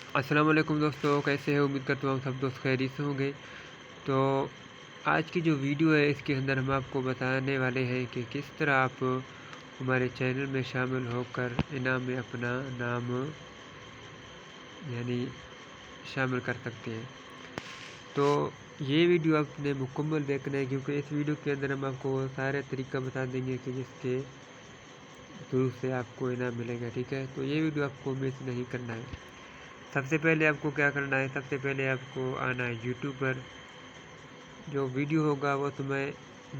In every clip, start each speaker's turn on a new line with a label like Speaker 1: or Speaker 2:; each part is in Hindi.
Speaker 1: अस्सलाम वालेकुम दोस्तों, कैसे हैं? उम्मीद करता हूँ सब दोस्त खैरियत से होंगे। तो आज की जो वीडियो है इसके अंदर हम आपको बताने वाले हैं कि किस तरह आप हमारे चैनल में शामिल होकर इनाम में अपना नाम यानी शामिल कर सकते हैं। तो ये वीडियो आपने मुकम्मल देखना है, क्योंकि इस वीडियो के अंदर हम आपको वो सारे तरीका बता देंगे कि जिसके थ्रू से आपको इनाम मिलेगा। ठीक है, तो ये वीडियो आपको मिस नहीं करना है। सबसे पहले आपको क्या करना है, सबसे पहले आपको आना है यूट्यूब पर। जो वीडियो होगा वो तो मैं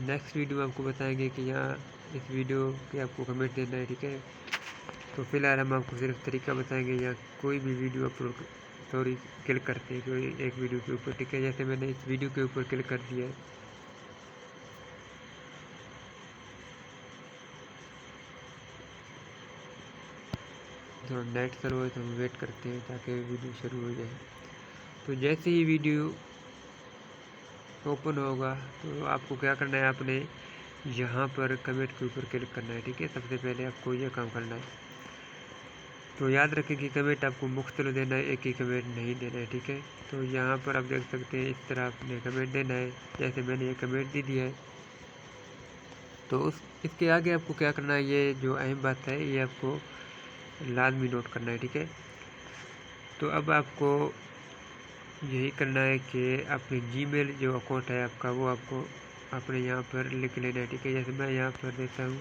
Speaker 1: नेक्स्ट वीडियो में आपको बताएंगे कि यहाँ इस वीडियो के आपको कमेंट देना है। ठीक है, तो फिलहाल हम आपको सिर्फ तरीका बताएंगे। या कोई भी वीडियो अपलोड सॉरी क्लिक करते हैं कोई एक वीडियो के ऊपर। ठीक है, जैसे मैंने इस वीडियो के ऊपर क्लिक कर दिया है, थोड़ा नेट स्लो है तो हम वेट करते हैं ताकि वीडियो शुरू हो जाए। तो जैसे ही वीडियो ओपन होगा तो आपको क्या करना है, आपने यहाँ पर कमेंट के ऊपर क्लिक करना है। ठीक है, सबसे पहले आपको यह काम करना है। तो याद रखें कि कमेंट आपको मुख्तलिफ देना है, एक ही कमेंट नहीं देना है। ठीक है, तो यहाँ पर आप देख सकते हैं इस तरह आपने कमेंट देना है, जैसे मैंने ये कमेंट दे दिया है। तो इसके आगे आपको क्या करना है, ये जो अहम बात है ये आपको लाजमी नोट करना है। ठीक है, तो अब आपको यही करना है कि अपने जीमेल जो अकाउंट है आपका वो आपको अपने यहाँ पर लिख लेना है। ठीक है, जैसे मैं यहाँ पर देता हूँ,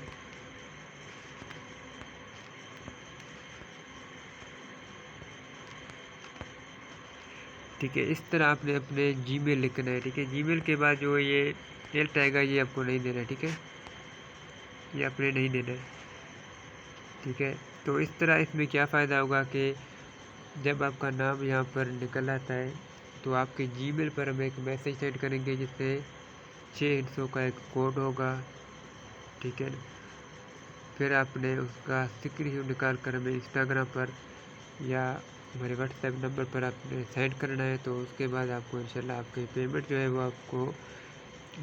Speaker 1: ठीक है, इस तरह आपने अपने जीमेल लिखना है। ठीक है, जीमेल के बाद जो ये एल्ट आएगा ये आपको नहीं देना है। ठीक है, ये अपने नहीं देना है। ठीक है, तो इस तरह इसमें क्या फ़ायदा होगा कि जब आपका नाम यहाँ पर निकल आता है तो आपके जीमेल पर हम एक मैसेज सेंड करेंगे जिससे 6 हिस्सों का एक कोड होगा। ठीक है, फिर आपने उसका स्क्रीनशॉट निकाल कर हमें इंस्टाग्राम पर या हमारे व्हाट्सएप नंबर पर आपने सेंड करना है। तो उसके बाद आपको इंशाल्लाह आपकी पेमेंट जो है वो आपको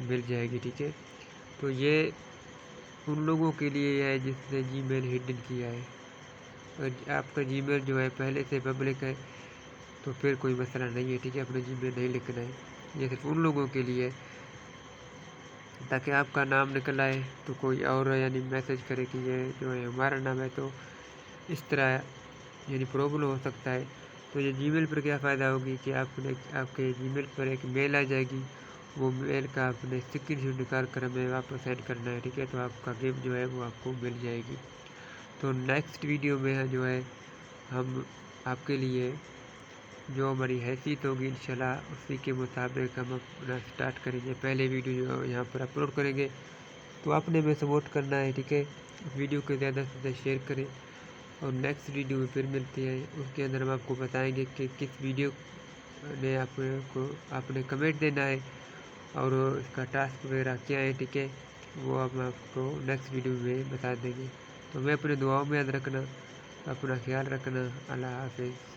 Speaker 1: मिल जाएगी। ठीक है, तो ये उन लोगों के लिए है जिसने जीमेल हिडन किया है। और आपका जीमेल जो है पहले से पब्लिक है तो फिर कोई मसला नहीं है। ठीक है, अपने जीमेल नहीं लिखना है, ये सिर्फ उन लोगों के लिए, ताकि आपका नाम निकल आए तो कोई और यानी मैसेज करे कि ये जो है हमारा नाम है, तो इस तरह यानी प्रॉब्लम हो सकता है। तो ये जीमेल पर क्या फ़ायदा होगी कि आपने आपके जीमेल पर एक मेल आ जाएगी, वो मेल का आपने स्क्रीनशॉट निकाल कर हमें वापस सेंड करना है। ठीक है, तो आपका गिफ्ट जो है वो आपको मिल जाएगी। तो नेक्स्ट वीडियो में जो है हम आपके लिए जो हमारी हैसियत होगी इंशाल्लाह उसी के मुताबिक हम अपना स्टार्ट करेंगे। पहले वीडियो जो यहाँ पर अपलोड करेंगे, तो आपने हमें सपोर्ट करना है। ठीक है, वीडियो को ज़्यादा से ज़्यादा शेयर करें और नेक्स्ट वीडियो में फिर मिलते हैं। उसके अंदर हम आपको बताएंगे कि किस वीडियो ने आपको आपने कमेंट देना है और इसका टास्क वगैरह क्या है। ठीक है, वो हम आपको नेक्स्ट वीडियो में बता देंगे। तो मैं अपने दुआओं में याद रखना, अपना ख्याल रखना। अल्लाह हाफिज़।